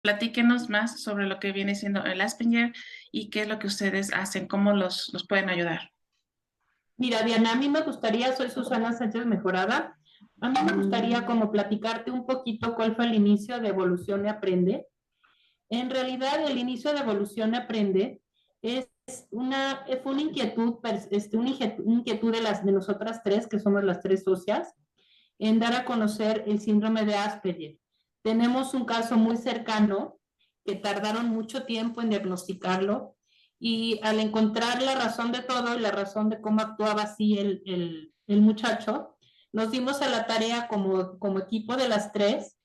Platíquenos más sobre lo que viene siendo el Asperger y qué es lo que ustedes hacen, cómo los pueden ayudar. Mira, Diana, a mí me gustaría, soy Susana Sánchez Mejorada, a mí me gustaría como platicarte un poquito cuál fue el inicio de Evolución y Aprende. En realidad, el inicio de Evolución y Aprende es fue una inquietud, una inquietud de nosotras tres, que somos las tres socias, en dar a conocer el síndrome de Asperger. Tenemos un caso muy cercano que tardaron mucho tiempo en diagnosticarlo y al encontrar la razón de todo y la razón de cómo actuaba así el muchacho, nos dimos a la tarea como equipo de las tres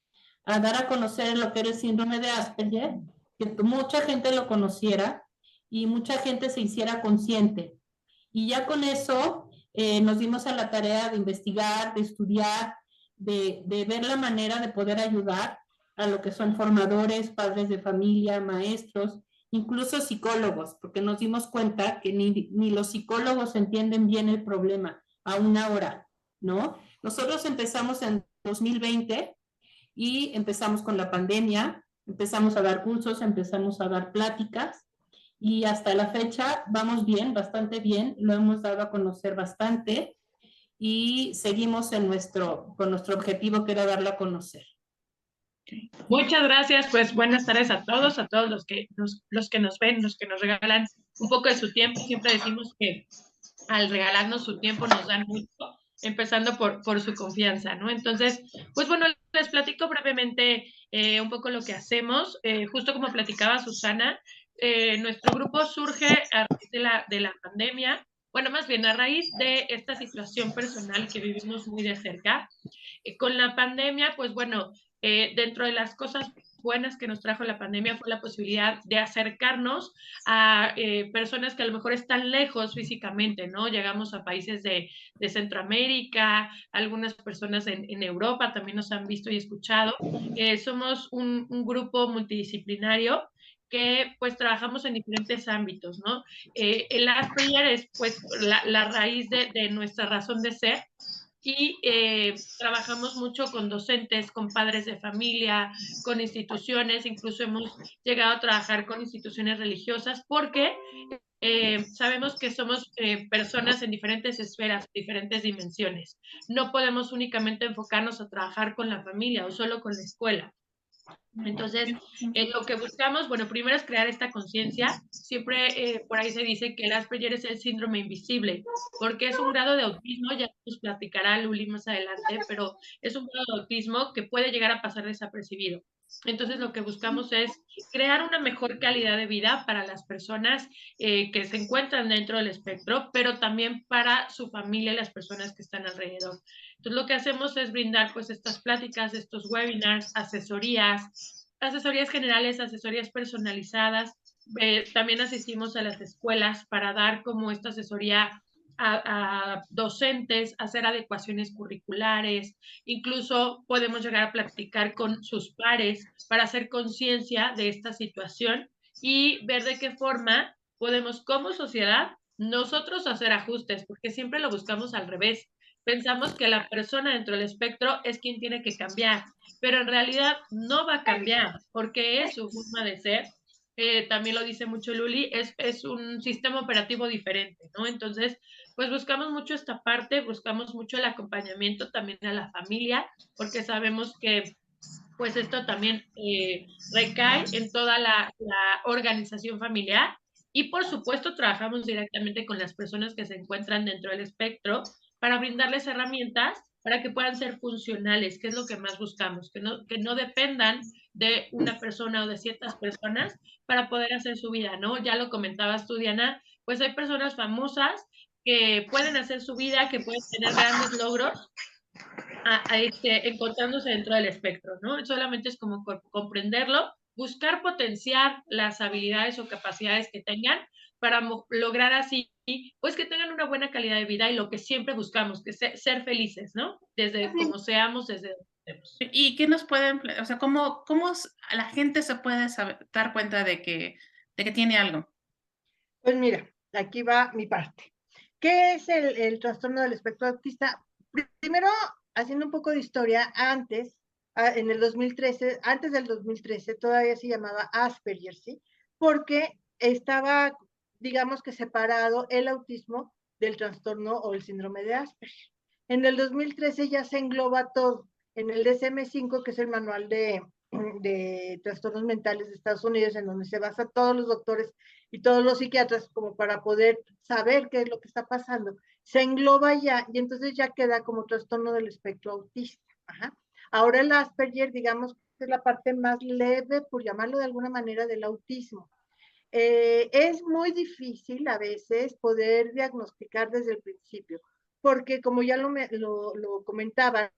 a dar a conocer lo que era el síndrome de Asperger, que mucha gente lo conociera y mucha gente se hiciera consciente. Y ya con eso nos dimos a la tarea de investigar, de estudiar, de ver la manera de poder ayudar a lo que son formadores, padres de familia, maestros, incluso psicólogos, porque nos dimos cuenta que ni los psicólogos entienden bien el problema a una hora, ¿no? Nosotros empezamos en 2020 y empezamos con la pandemia, empezamos a dar cursos, empezamos a dar pláticas y hasta la fecha vamos bien, bastante bien, lo hemos dado a conocer bastante y seguimos con nuestro objetivo que era darlo a conocer. Muchas gracias, pues buenas tardes a todos los que nos ven, los que nos regalan un poco de su tiempo. Siempre decimos que al regalarnos su tiempo nos dan mucho, empezando por su confianza, ¿no? Entonces, pues bueno, les platico brevemente un poco lo que hacemos. Justo como platicaba Susana, nuestro grupo surge a raíz de la pandemia, bueno, más bien a raíz de esta situación personal que vivimos muy de cerca. Con la pandemia, pues bueno, dentro de las cosas buenas que nos trajo la pandemia fue la posibilidad de acercarnos a personas que a lo mejor están lejos físicamente, ¿no? Llegamos a países de Centroamérica, algunas personas en Europa también nos han visto y escuchado. Somos un grupo multidisciplinario que pues trabajamos en diferentes ámbitos, ¿no? El Asperger es pues la raíz de nuestra razón de ser y trabajamos mucho con docentes, con padres de familia, con instituciones, incluso hemos llegado a trabajar con instituciones religiosas porque sabemos que somos personas en diferentes esferas, diferentes dimensiones. No podemos únicamente enfocarnos a trabajar con la familia o solo con la escuela. Entonces, lo que buscamos, bueno, primero es crear esta conciencia. Siempre por ahí se dice que el Asperger es el síndrome invisible, porque es un grado de autismo, ya nos platicará Luli más adelante, pero es un grado de autismo que puede llegar a pasar desapercibido. Entonces, lo que buscamos es crear una mejor calidad de vida para las personas que se encuentran dentro del espectro, pero también para su familia y las personas que están alrededor. Entonces, lo que hacemos es brindar pues estas pláticas, estos webinars, asesorías generales, asesorías personalizadas. También asistimos a las escuelas para dar como esta asesoría a docentes, hacer adecuaciones curriculares, incluso podemos llegar a platicar con sus pares para hacer conciencia de esta situación y ver de qué forma podemos como sociedad nosotros hacer ajustes, porque siempre lo buscamos al revés. Pensamos que la persona dentro del espectro es quien tiene que cambiar, pero en realidad no va a cambiar porque es su forma de ser. También lo dice mucho Luli, es un sistema operativo diferente, ¿no? Entonces, pues buscamos mucho esta parte, buscamos mucho el acompañamiento también a la familia, porque sabemos que pues esto también recae en toda la organización familiar y por supuesto trabajamos directamente con las personas que se encuentran dentro del espectro para brindarles herramientas para que puedan ser funcionales, que es lo que más buscamos, que no dependan de una persona o de ciertas personas para poder hacer su vida, ¿no? Ya lo comentabas tú, Diana, pues hay personas famosas que pueden hacer su vida, que pueden tener grandes logros, encontrándose dentro del espectro, ¿no? Solamente es como comprenderlo, buscar potenciar las habilidades o capacidades que tengan para lograr así, pues que tengan una buena calidad de vida y lo que siempre buscamos, que ser felices, ¿no? Desde como seamos, desde donde estemos. ¿Y qué nos pueden, o sea, cómo la gente se puede dar cuenta de que tiene algo? Pues mira, aquí va mi parte. ¿Qué es el trastorno del espectro autista? Primero, haciendo un poco de historia, antes, en el 2013, antes del 2013, todavía se llamaba Asperger, ¿sí? Porque estaba, digamos que separado el autismo del trastorno o el síndrome de Asperger. En el 2013 ya se engloba todo. En el DSM-5, que es el manual de trastornos mentales de Estados Unidos, en donde se basa todos los doctores y todos los psiquiatras como para poder saber qué es lo que está pasando, se engloba ya y entonces ya queda como trastorno del espectro autista. Ajá. Ahora el Asperger, digamos, es la parte más leve, por llamarlo de alguna manera, del autismo. Es muy difícil a veces poder diagnosticar desde el principio, porque como ya lo comentaba,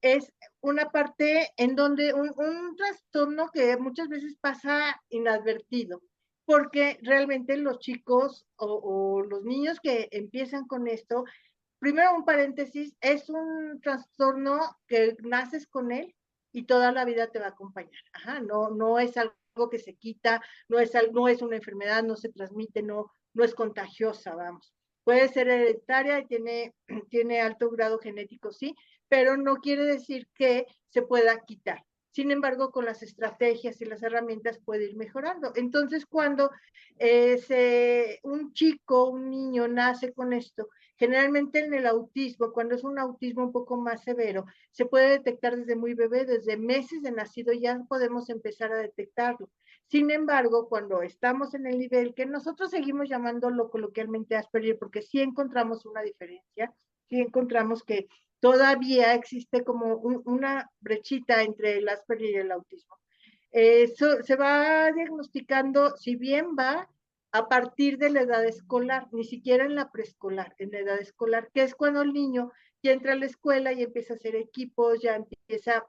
es una parte en donde un trastorno que muchas veces pasa inadvertido, porque realmente los chicos o los niños que empiezan con esto, primero un paréntesis, es un trastorno que naces con él y toda la vida te va a acompañar. Ajá, no es algo que se quita, no es una enfermedad, no se transmite, no es contagiosa, vamos. Puede ser hereditaria y tiene alto grado genético, sí, pero no quiere decir que se pueda quitar. Sin embargo, con las estrategias y las herramientas puede ir mejorando. Entonces, cuando un chico, un niño nace con esto, generalmente en el autismo, cuando es un autismo un poco más severo, se puede detectar desde muy bebé, desde meses de nacido ya podemos empezar a detectarlo. Sin embargo, cuando estamos en el nivel que nosotros seguimos llamándolo coloquialmente Asperger, porque sí encontramos una diferencia, sí encontramos que todavía existe como una brechita entre el Asperger y el autismo. Se va diagnosticando, si bien va a partir de la edad escolar, ni siquiera en la preescolar, en la edad escolar, que es cuando el niño ya entra a la escuela y empieza a hacer equipos, ya empieza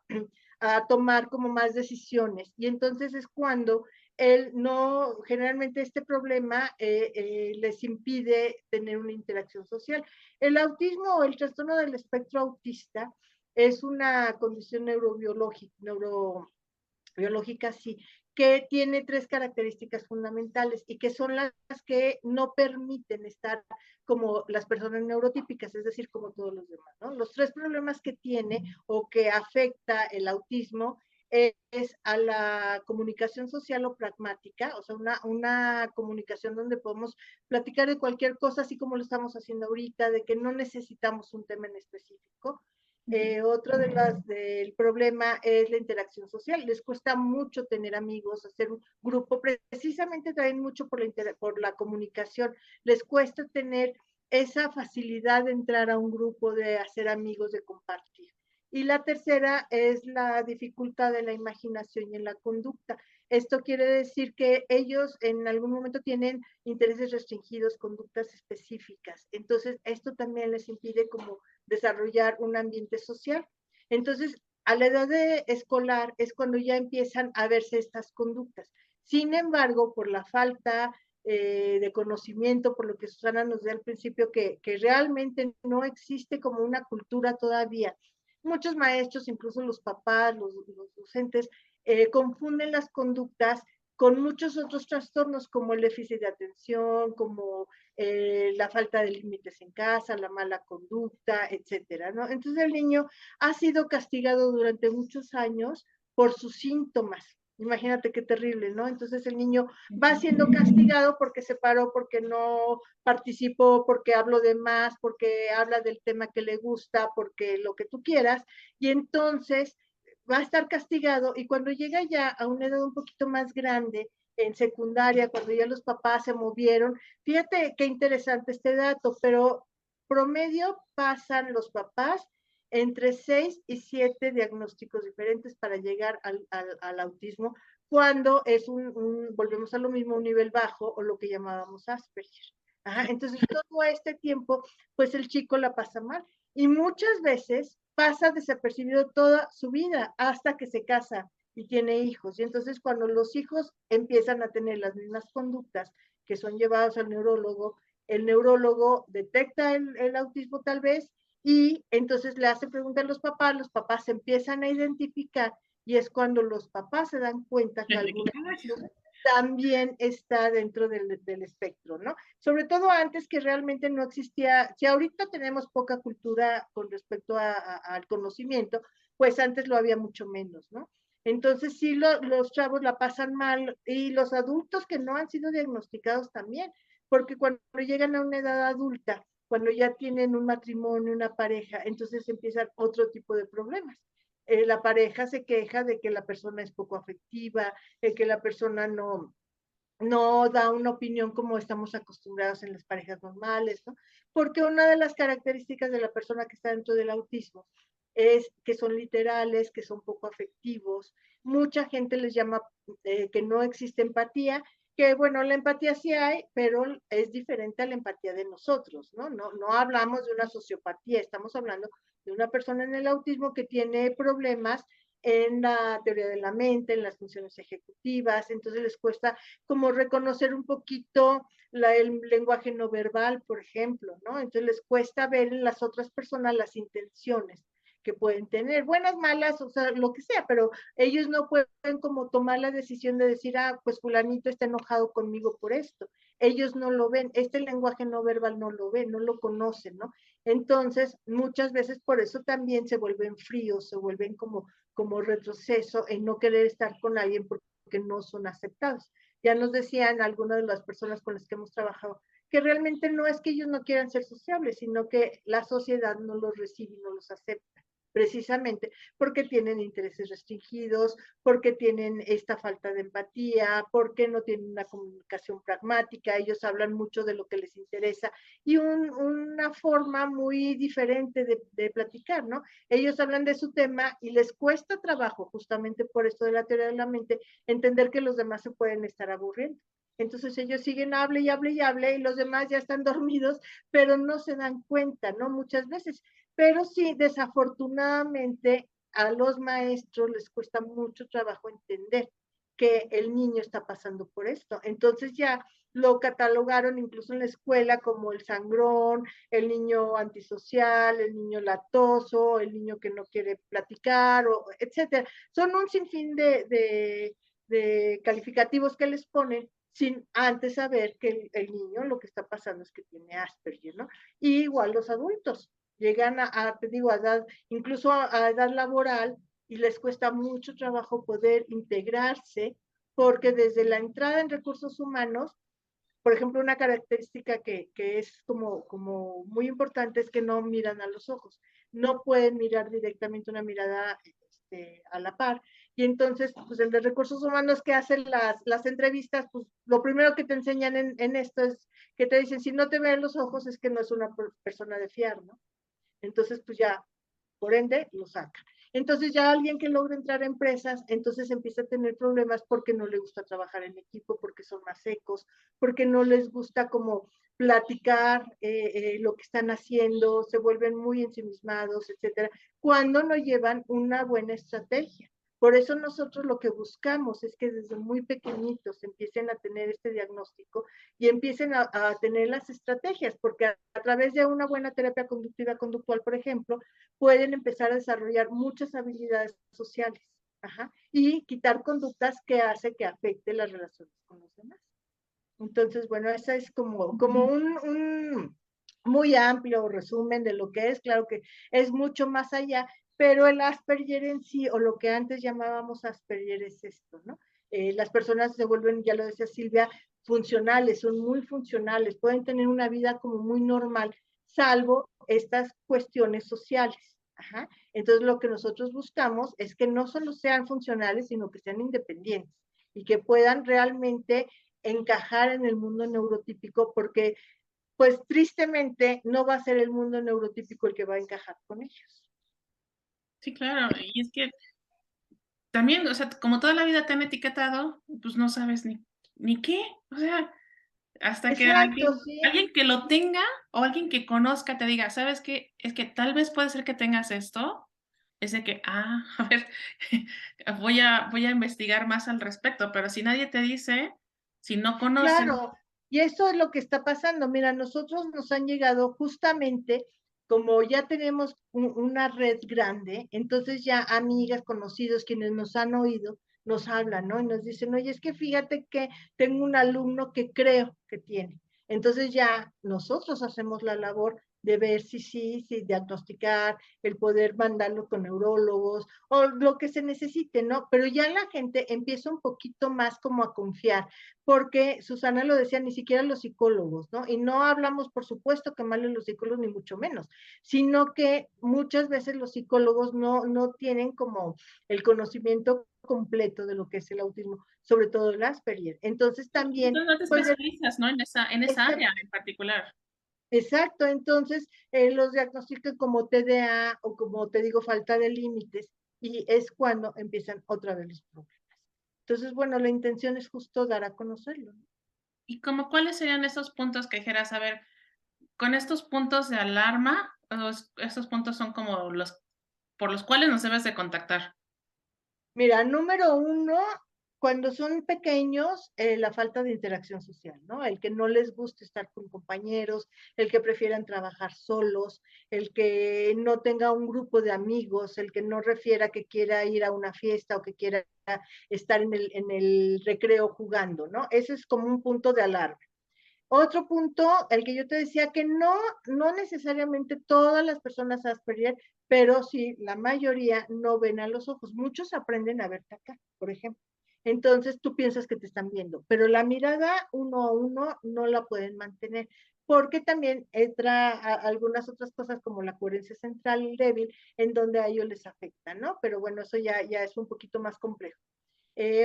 a tomar como más decisiones. Y entonces es cuando él no, generalmente este problema les impide tener una interacción social. El autismo o el trastorno del espectro autista es una condición neurobiológica, sí, que tiene tres características fundamentales y que son las que no permiten estar como las personas neurotípicas, es decir, como todos los demás, ¿no? Los tres problemas que tiene o que afecta el autismo es a la comunicación social o pragmática, o sea, una comunicación donde podemos platicar de cualquier cosa, así como lo estamos haciendo ahorita, de que no necesitamos un tema en específico. Otro del problema es la interacción social. Les cuesta mucho tener amigos, hacer un grupo, precisamente también mucho por la comunicación. Les cuesta tener esa facilidad de entrar a un grupo, de hacer amigos, de compartir. Y la tercera es la dificultad de la imaginación y en la conducta. Esto quiere decir que ellos en algún momento tienen intereses restringidos, conductas específicas. Entonces, esto también les impide como desarrollar un ambiente social. Entonces, a la edad escolar es cuando ya empiezan a verse estas conductas. Sin embargo, por la falta de conocimiento, por lo que Susana nos dio al principio, que realmente no existe como una cultura todavía. Muchos maestros, incluso los papás, los docentes, confunden las conductas con muchos otros trastornos como el déficit de atención, como la falta de límites en casa, la mala conducta, etcétera, ¿no? Entonces el niño ha sido castigado durante muchos años por sus síntomas. Imagínate qué terrible, ¿no? Entonces el niño va siendo castigado porque se paró, porque no participó, porque habló de más, porque habla del tema que le gusta, porque lo que tú quieras, y entonces va a estar castigado y cuando llega ya a una edad un poquito más grande, en secundaria, cuando ya los papás se movieron, fíjate qué interesante este dato, pero promedio pasan los papás entre 6 y 7 diagnósticos diferentes para llegar al autismo, cuando es volvemos a lo mismo, un nivel bajo o lo que llamábamos Asperger. Ajá, entonces todo este tiempo, pues el chico la pasa mal y muchas veces pasa desapercibido toda su vida hasta que se casa y tiene hijos. Y entonces cuando los hijos empiezan a tener las mismas conductas que son llevados al neurólogo, el neurólogo detecta el autismo tal vez y entonces le hace preguntas a los papás se empiezan a identificar y es cuando los papás se dan cuenta que alguna también está dentro del espectro, ¿no? Sobre todo antes que realmente no existía, si ahorita tenemos poca cultura con respecto al conocimiento, pues antes lo había mucho menos, ¿no? Entonces sí, los chavos la pasan mal y los adultos que no han sido diagnosticados también, porque cuando llegan a una edad adulta, cuando ya tienen un matrimonio, una pareja, entonces empiezan otro tipo de problemas. La pareja se queja de que la persona es poco afectiva, de que la persona no da una opinión como estamos acostumbrados en las parejas normales, ¿no? Porque una de las características de la persona que está dentro del autismo es que son literales, que son poco afectivos. Mucha gente les llama que no existe empatía, que bueno, la empatía sí hay, pero es diferente a la empatía de nosotros, ¿no? No hablamos de una sociopatía, estamos hablando de una persona en el autismo que tiene problemas en la teoría de la mente, en las funciones ejecutivas, entonces les cuesta como reconocer un poquito el lenguaje no verbal, por ejemplo, ¿no? Entonces les cuesta ver en las otras personas las intenciones que pueden tener, buenas, malas, o sea, lo que sea, pero ellos no pueden como tomar la decisión de decir, pues fulanito está enojado conmigo por esto. Ellos no lo ven, este lenguaje no verbal no lo ven, no lo conocen, ¿no? Entonces, muchas veces por eso también se vuelven fríos, se vuelven como retroceso en no querer estar con alguien porque no son aceptados. Ya nos decían algunas de las personas con las que hemos trabajado que realmente no es que ellos no quieran ser sociables, sino que la sociedad no los recibe y no los acepta, precisamente porque tienen intereses restringidos, porque tienen esta falta de empatía, porque no tienen una comunicación pragmática, ellos hablan mucho de lo que les interesa y una forma muy diferente de platicar, ¿no? Ellos hablan de su tema y les cuesta trabajo, justamente por esto de la teoría de la mente, entender que los demás se pueden estar aburriendo. Entonces ellos siguen, hable y hable y hable, y los demás ya están dormidos, pero no se dan cuenta, ¿no? Muchas veces. Pero sí, desafortunadamente, a los maestros les cuesta mucho trabajo entender que el niño está pasando por esto. Entonces ya lo catalogaron incluso en la escuela como el sangrón, el niño antisocial, el niño latoso, el niño que no quiere platicar, etcétera. Son un sinfín de calificativos que les ponen sin antes saber que el niño lo que está pasando es que tiene Asperger, ¿no? Y igual los adultos llegan te digo, a edad, incluso a edad laboral y les cuesta mucho trabajo poder integrarse porque desde la entrada en recursos humanos, por ejemplo, una característica que es como muy importante es que no miran a los ojos, no pueden mirar directamente una mirada a la par. Y entonces, pues el de recursos humanos que hacen las entrevistas, pues lo primero que te enseñan en esto es que te dicen, si no te ven los ojos es que no es una persona de fiar, ¿no? Entonces, pues ya, por ende, lo saca. Entonces ya alguien que logra entrar a empresas, entonces empieza a tener problemas porque no le gusta trabajar en equipo, porque son más secos, porque no les gusta como platicar lo que están haciendo, se vuelven muy ensimismados, etcétera, cuando no llevan una buena estrategia. Por eso nosotros lo que buscamos es que desde muy pequeñitos empiecen a tener este diagnóstico y empiecen a tener las estrategias, porque a través de una buena terapia conductiva conductual, por ejemplo, pueden empezar a desarrollar muchas habilidades sociales, y quitar conductas que hace que afecte las relaciones con los demás. Entonces, bueno, esa es como un muy amplio resumen de lo que es, claro que es mucho más allá, pero el Asperger en sí, o lo que antes llamábamos Asperger es esto, ¿no? Las personas se vuelven, ya lo decía Silvia, funcionales, son muy funcionales, pueden tener una vida como muy normal, salvo estas cuestiones sociales. Entonces, lo que nosotros buscamos es que no solo sean funcionales, sino que sean independientes y que puedan realmente encajar en el mundo neurotípico, porque pues tristemente no va a ser el mundo neurotípico el que va a encajar con ellos. Sí, claro, y es que también, o sea, como toda la vida te han etiquetado, pues no sabes ni qué, o sea, hasta que Exacto, sí. alguien que lo tenga o alguien que conozca te diga, ¿sabes qué? Es que tal vez puede ser que tengas esto, es de que, a ver, voy a investigar más al respecto, pero si nadie te dice, si no conocen. Claro, y eso es lo que está pasando. Mira, nosotros nos han llegado justamente, como ya tenemos una red grande, entonces ya amigas, conocidos, quienes nos han oído, nos hablan, ¿no? Y nos dicen, oye, es que fíjate que tengo un alumno que creo que tiene. Entonces ya nosotros hacemos la labor de ver si sí, si diagnosticar, el poder mandarlo con neurólogos o lo que se necesite, ¿no? Pero ya la gente empieza un poquito más como a confiar, porque Susana lo decía, ni siquiera los psicólogos, ¿no? Y no hablamos, por supuesto, que mal de los psicólogos, ni mucho menos, sino que muchas veces los psicólogos no tienen como el conocimiento completo de lo que es el autismo, sobre todo el Asperger. Entonces también, Entonces no te pues, especializas, ¿no? En esa área en particular. exacto, entonces los diagnostican como TDA o como te digo, falta de límites, y es cuando empiezan otra vez los problemas. Entonces, bueno, la intención es justo dar a conocerlo, ¿no? ¿Y como cuáles serían esos puntos que dijeras, a ver, con estos puntos de alarma, estos puntos son como los por los cuales nos debes de contactar? Mira, número uno, cuando son pequeños, la falta de interacción social, ¿no? El que no les guste estar con compañeros, el que prefieran trabajar solos, el que no tenga un grupo de amigos, el que no refiera que quiera ir a una fiesta o que quiera estar en el recreo jugando, ¿no? Ese es como un punto de alarma. Otro punto, el que yo te decía que no necesariamente todas las personas Asperger, pero sí, la mayoría no ven a los ojos. Muchos aprenden a verte acá, por ejemplo. Entonces tú piensas que te están viendo, pero la mirada uno a uno no la pueden mantener, porque también entra algunas otras cosas como la coherencia central débil, en donde a ellos les afecta, ¿no? Pero bueno, eso ya es un poquito más complejo.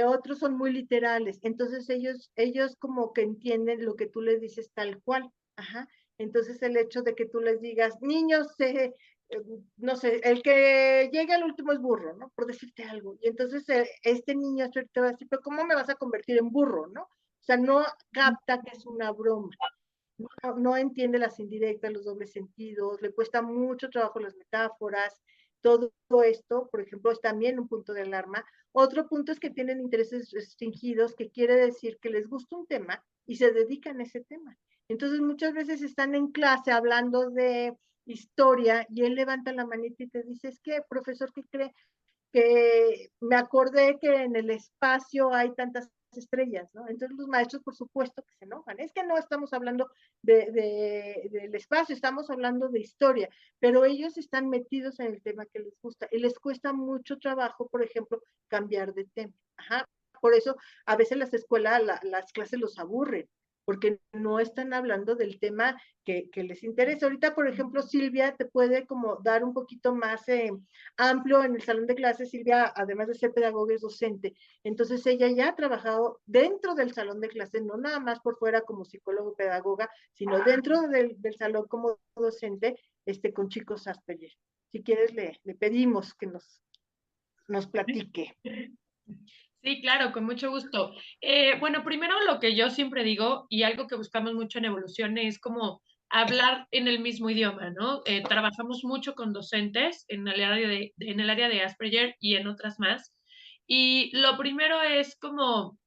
Otros son muy literales, entonces ellos como que entienden lo que tú les dices tal cual, ajá. Entonces el hecho de que tú les digas, niños, no sé, el que llega al último es burro, ¿no? Por decirte algo. Y entonces este niño te va a decir, pero ¿cómo me vas a convertir en burro, no? O sea, no capta que es una broma. No entiende las indirectas, los dobles sentidos, le cuesta mucho trabajo las metáforas, todo esto, por ejemplo, es también un punto de alarma. Otro punto es que tienen intereses restringidos, que quiere decir que les gusta un tema y se dedican a ese tema. Entonces, muchas veces están en clase hablando de historia y él levanta la manita y te dice, es que, profesor, ¿qué cree? Que me acordé que en el espacio hay tantas estrellas, ¿no? Entonces los maestros, por supuesto, que se enojan. Es que no estamos hablando del espacio, estamos hablando de historia, pero ellos están metidos en el tema que les gusta y les cuesta mucho trabajo, por ejemplo, cambiar de tema. Ajá. Por eso a veces las escuelas, las clases los aburren, porque no están hablando del tema que les interesa. Ahorita, por ejemplo, Silvia te puede como dar un poquito más amplio en el salón de clases. Silvia, además de ser pedagoga, es docente. Entonces, ella ya ha trabajado dentro del salón de clases, no nada más por fuera como psicólogo pedagoga, sino dentro del salón como docente, con chicos Asperger. Si quieres, le pedimos que nos platique. Sí, claro, con mucho gusto. Bueno, primero lo que yo siempre digo y algo que buscamos mucho en evolución es como hablar en el mismo idioma, ¿no? Trabajamos mucho con docentes en el área de Asperger y en otras más. Y lo primero es como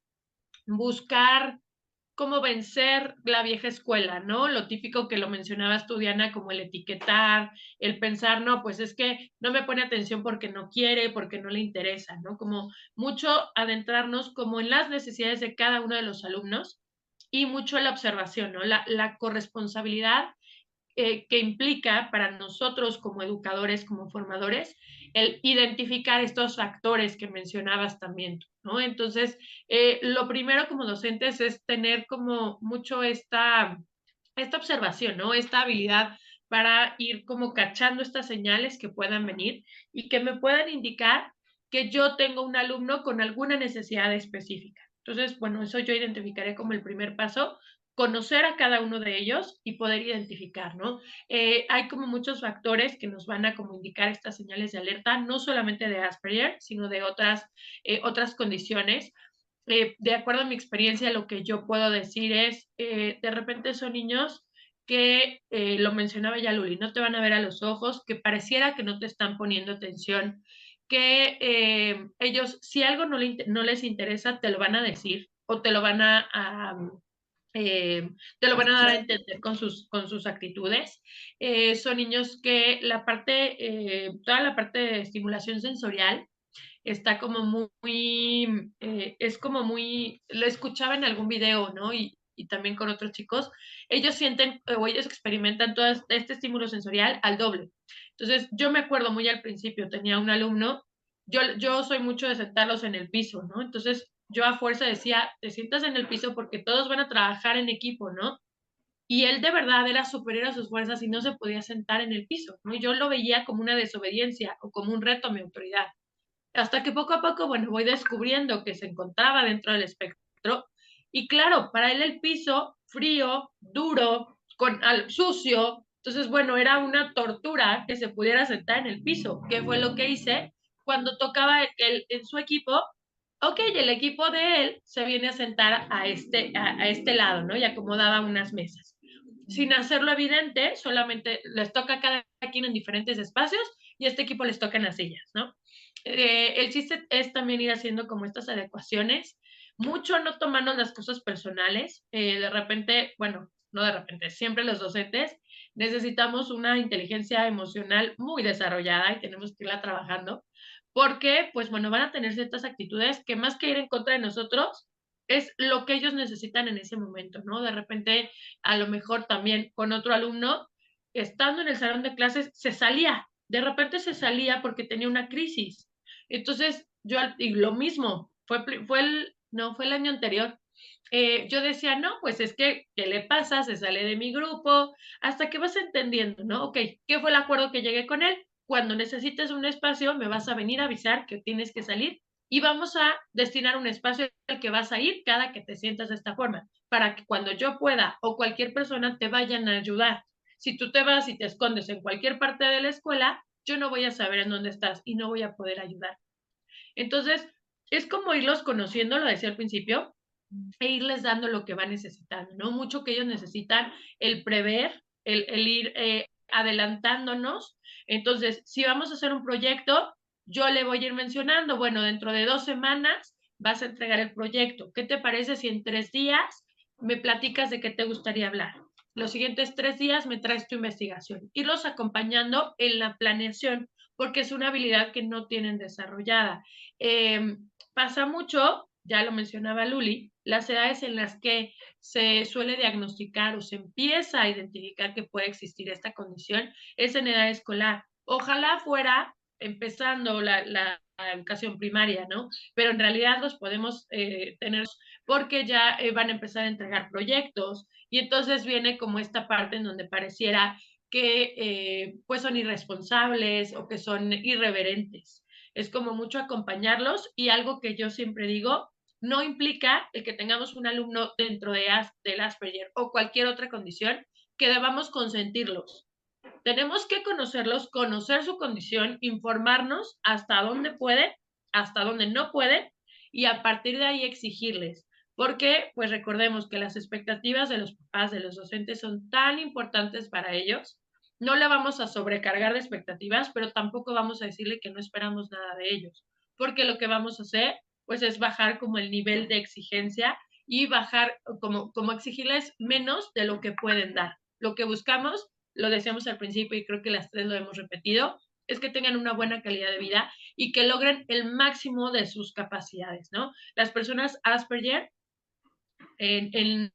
buscar cómo vencer la vieja escuela, ¿no? Lo típico que lo mencionabas tú, Diana, como el etiquetar, el pensar, no, pues es que no me pone atención porque no quiere, porque no le interesa, ¿no? Como mucho adentrarnos como en las necesidades de cada uno de los alumnos y mucho en la observación, ¿no? La corresponsabilidad que implica para nosotros como educadores, como formadores, el identificar estos factores que mencionabas también, ¿no? Entonces, lo primero como docentes es tener como mucho esta observación, ¿no? Esta habilidad para ir como cachando estas señales que puedan venir y que me puedan indicar que yo tengo un alumno con alguna necesidad específica. Entonces, bueno, eso yo identificaré como el primer paso, conocer a cada uno de ellos y poder identificar, ¿no? Hay como muchos factores que nos van a como indicar estas señales de alerta, no solamente de Asperger, sino de otras condiciones. De acuerdo a mi experiencia, lo que yo puedo decir es, de repente son niños que, lo mencionaba ya Luli, no te van a ver a los ojos, que pareciera que no te están poniendo atención, que ellos, si algo no les interesa, te lo van a decir o te lo van a dar a entender con sus actitudes. Son niños que toda la parte de estimulación sensorial está como es como muy, lo escuchaba en algún video, ¿no? Y y también con otros chicos, ellos sienten o ellos experimentan todo este estímulo sensorial al doble. Entonces, yo me acuerdo muy al principio, tenía un alumno, yo soy mucho de sentarlos en el piso, ¿no? Entonces, yo a fuerza decía, te sientas en el piso porque todos van a trabajar en equipo, ¿no? Y él de verdad era superior a sus fuerzas y no se podía sentar en el piso, ¿no? Y yo lo veía como una desobediencia o como un reto a mi autoridad. Hasta que poco a poco, bueno, voy descubriendo que se encontraba dentro del espectro. Y claro, para él el piso, frío, duro, sucio. Entonces, bueno, era una tortura que se pudiera sentar en el piso, que fue lo que hice cuando tocaba en su equipo. Ok, el equipo de él se viene a sentar a este lado, ¿no? Y acomodaba unas mesas. Sin hacerlo evidente, solamente les toca a cada quien en diferentes espacios y a este equipo les tocan las sillas, ¿no? El chiste es también ir haciendo como estas adecuaciones, mucho no tomarnos las cosas personales, de repente, bueno, no de repente, siempre los docentes necesitamos una inteligencia emocional muy desarrollada y tenemos que irla trabajando, porque, pues bueno, van a tener ciertas actitudes que más que ir en contra de nosotros, es lo que ellos necesitan en ese momento, ¿no? De repente, a lo mejor también con otro alumno, estando en el salón de clases, de repente se salía porque tenía una crisis. Entonces, y lo mismo, no, fue el año anterior. Yo decía, no, pues es que, ¿qué le pasa? Se sale de mi grupo, hasta que vas entendiendo, ¿no? Ok, ¿qué fue el acuerdo que llegué con él? Cuando necesites un espacio, me vas a venir a avisar que tienes que salir y vamos a destinar un espacio al que vas a ir cada que te sientas de esta forma, para que cuando yo pueda o cualquier persona te vayan a ayudar. Si tú te vas y te escondes en cualquier parte de la escuela, yo no voy a saber en dónde estás y no voy a poder ayudar. Entonces, es como irlos conociendo, lo decía al principio, e irles dando lo que van necesitando, ¿no? Mucho que ellos necesitan el prever, el ir adelantándonos. Entonces, si vamos a hacer un proyecto, yo le voy a ir mencionando, bueno, dentro de 2 semanas vas a entregar el proyecto. ¿Qué te parece si en 3 días me platicas de qué te gustaría hablar? Los siguientes 3 días me traes tu investigación. Irlos acompañando en la planeación, porque es una habilidad que no tienen desarrollada. Pasa mucho, ya lo mencionaba Luli, las edades en las que se suele diagnosticar o se empieza a identificar que puede existir esta condición es en edad escolar. Ojalá fuera empezando la educación primaria, ¿no? Pero en realidad los podemos tener porque ya van a empezar a entregar proyectos y entonces viene como esta parte en donde pareciera que pues son irresponsables o que son irreverentes. Es como mucho acompañarlos y algo que yo siempre digo, no implica el que tengamos un alumno dentro del Asperger o cualquier otra condición que debamos consentirlos. Tenemos que conocerlos, conocer su condición, informarnos hasta dónde puede, hasta dónde no puede y a partir de ahí exigirles. Porque, pues recordemos que las expectativas de los papás, de los docentes son tan importantes para ellos. No le vamos a sobrecargar de expectativas, pero tampoco vamos a decirle que no esperamos nada de ellos. Porque lo que vamos a hacer, pues es bajar como el nivel de exigencia y bajar, como exigirles menos de lo que pueden dar. Lo que buscamos, lo decíamos al principio y creo que las 3 lo hemos repetido, es que tengan una buena calidad de vida y que logren el máximo de sus capacidades, ¿no? Las personas Asperger, en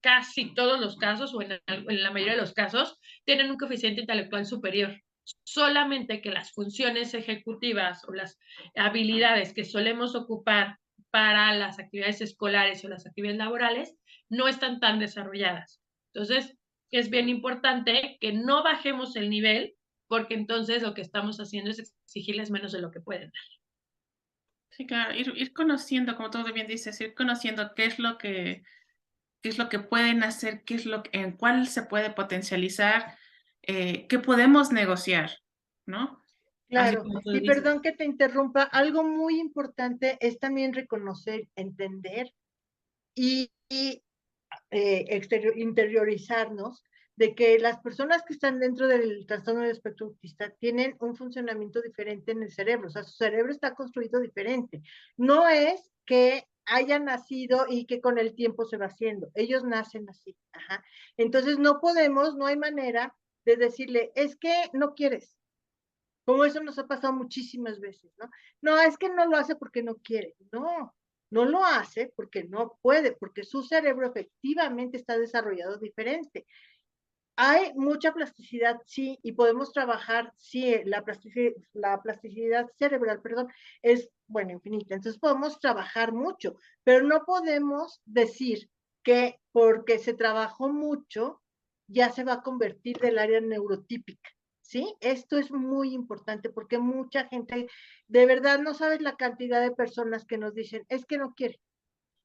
casi todos los casos o en la mayoría de los casos, tienen un coeficiente intelectual superior. Solamente que las funciones ejecutivas o las habilidades que solemos ocupar para las actividades escolares o las actividades laborales no están tan desarrolladas. Entonces, es bien importante que no bajemos el nivel porque entonces lo que estamos haciendo es exigirles menos de lo que pueden dar. Sí, claro, ir conociendo, como tú bien dices, ir conociendo qué es lo que pueden hacer, en cuál se puede potencializar, qué podemos negociar, ¿no? Así Claro, como tú y dices. perdón que te interrumpa, algo muy importante es también reconocer, entender y interiorizarnos de que las personas que están dentro del trastorno del espectro autista tienen un funcionamiento diferente en el cerebro, o sea, su cerebro está construido diferente. No es que hayan nacido y que con el tiempo se va haciendo, ellos nacen así. Ajá. Entonces no hay manera de decirle, es que no quieres. Como eso nos ha pasado muchísimas veces, ¿no? No, es que no lo hace porque no quiere. No, No lo hace porque no puede, porque su cerebro efectivamente está desarrollado diferente. Hay mucha plasticidad, sí, y podemos trabajar, sí, la plasticidad cerebral, perdón, es, bueno, infinita. Entonces podemos trabajar mucho, pero no podemos decir que porque se trabajó mucho, ya se va a convertir del área neurotípica, ¿sí? Esto es muy importante porque mucha gente, de verdad, no sabes la cantidad de personas que nos dicen, es que no quiere,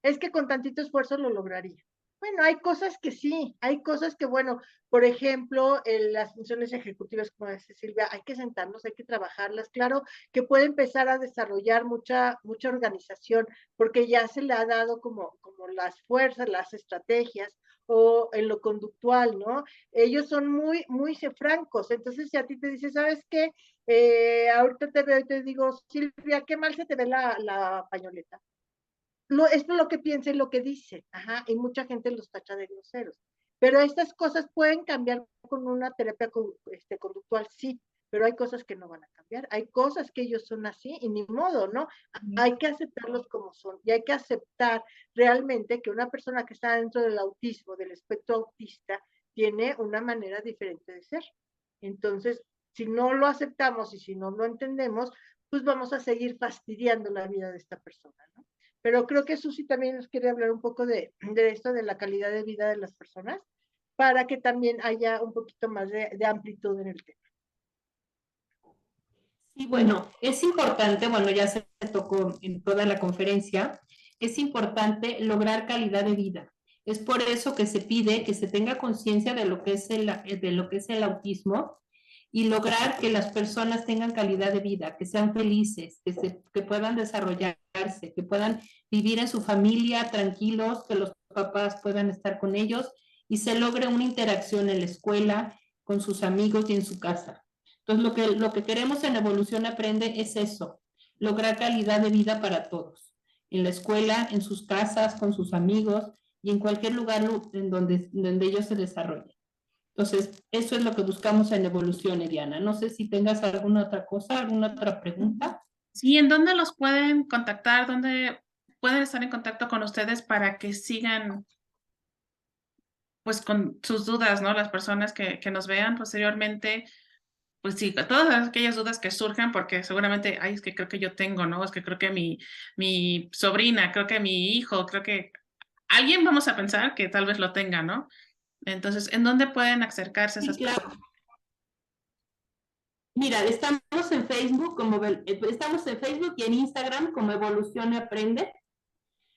es que con tantito esfuerzo lo lograría. Bueno, hay cosas que sí, hay cosas que, bueno, por ejemplo, las funciones ejecutivas, como dice Silvia, hay que sentarnos, hay que trabajarlas. Claro que puede empezar a desarrollar mucha organización, porque ya se le ha dado como las fuerzas, las estrategias, o en lo conductual, ¿no? Ellos son muy francos. Entonces, si a ti te dice, ¿sabes qué? Ahorita te veo y te digo, Silvia, qué mal se te ve la pañoleta. Es lo que piensa y lo que dice, ajá, y mucha gente los tacha de groseros. Pero estas cosas pueden cambiar con una terapia conductual, sí, pero hay cosas que no van a cambiar, hay cosas que ellos son así y ni modo, ¿no? Hay que aceptarlos como son y hay que aceptar realmente que una persona que está dentro del autismo, del espectro autista, tiene una manera diferente de ser. Entonces, si no lo aceptamos y si no lo entendemos, pues vamos a seguir fastidiando la vida de esta persona, ¿no? Pero creo que Susi también nos quiere hablar un poco de esto, de la calidad de vida de las personas, para que también haya un poquito más de amplitud en el tema. Sí, bueno, es importante, bueno, ya se tocó en toda la conferencia, es importante lograr calidad de vida. Es por eso que se pide que se tenga conciencia de lo que es el autismo y lograr que las personas tengan calidad de vida, que sean felices, que puedan desarrollarse, que puedan vivir en su familia tranquilos, que los papás puedan estar con ellos y se logre una interacción en la escuela, con sus amigos y en su casa. Entonces, lo que queremos en Evolución Aprende es eso, lograr calidad de vida para todos, en la escuela, en sus casas, con sus amigos y en cualquier lugar en donde ellos se desarrollen. Entonces, eso es lo que buscamos en Evolución, Diana. No sé si tengas alguna otra cosa, alguna otra pregunta. Sí, ¿en dónde los pueden contactar? ¿Dónde pueden estar en contacto con ustedes para que sigan pues con sus dudas, ¿no? Las personas que nos vean posteriormente, pues sí, todas aquellas dudas que surjan, porque seguramente, ay, es que creo que yo tengo, ¿no? Es que creo que mi sobrina, creo que mi hijo, creo que alguien vamos a pensar que tal vez lo tenga, ¿no? Entonces, ¿en dónde pueden acercarse esas claro. personas? Mira, estamos en Facebook y en Instagram como Evolución Aprende.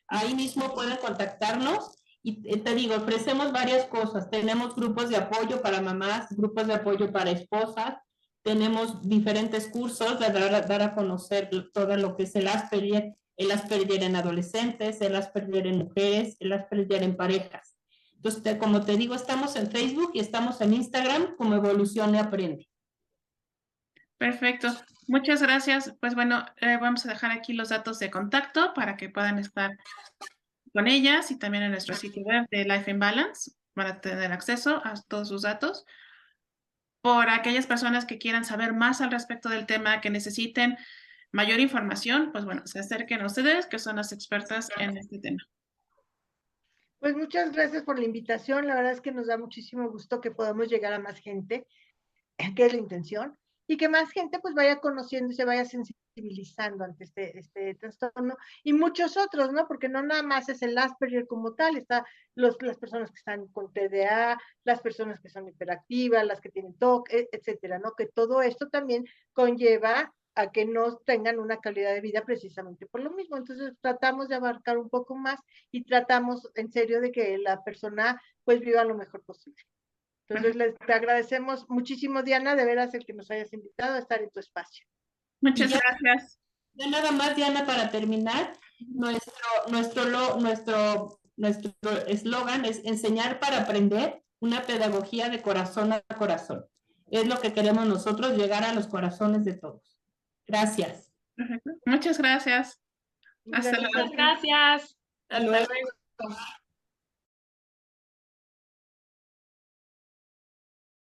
Ahí mismo pueden contactarnos y te digo, ofrecemos varias cosas. Tenemos grupos de apoyo para mamás, grupos de apoyo para esposas, tenemos diferentes cursos de dar a conocer todo lo que es el Asperger en adolescentes, el Asperger en mujeres, el Asperger en parejas. Entonces, como te digo, estamos en Facebook y estamos en Instagram como Evolución Aprende. Perfecto. Muchas gracias. Pues bueno, vamos a dejar aquí los datos de contacto para que puedan estar con ellas y también en nuestro sitio web de Life in Balance para tener acceso a todos sus datos. Por aquellas personas que quieran saber más al respecto del tema, que necesiten mayor información, pues bueno, se acerquen a ustedes, que son las expertas en este tema. Pues muchas gracias por la invitación. La verdad es que nos da muchísimo gusto que podamos llegar a más gente, que es la intención, y que más gente pues vaya conociendo y se vaya sensibilizando ante este trastorno y muchos otros, ¿no? Porque no nada más es el Asperger como tal, está las personas que están con TDA, las personas que son hiperactivas, las que tienen TOC, etcétera, ¿no? Que todo esto también conlleva a que no tengan una calidad de vida precisamente por lo mismo. Entonces tratamos de abarcar un poco más y tratamos en serio de que la persona pues viva lo mejor posible. Entonces, te agradecemos muchísimo, Diana, de veras el que nos hayas invitado a estar en tu espacio. Muchas gracias. Ya nada más, Diana, para terminar, nuestro eslogan es enseñar para aprender, una pedagogía de corazón a corazón. Es lo que queremos nosotros, llegar a los corazones de todos. Gracias. Muchas gracias. Hasta luego. Gracias. Hasta luego.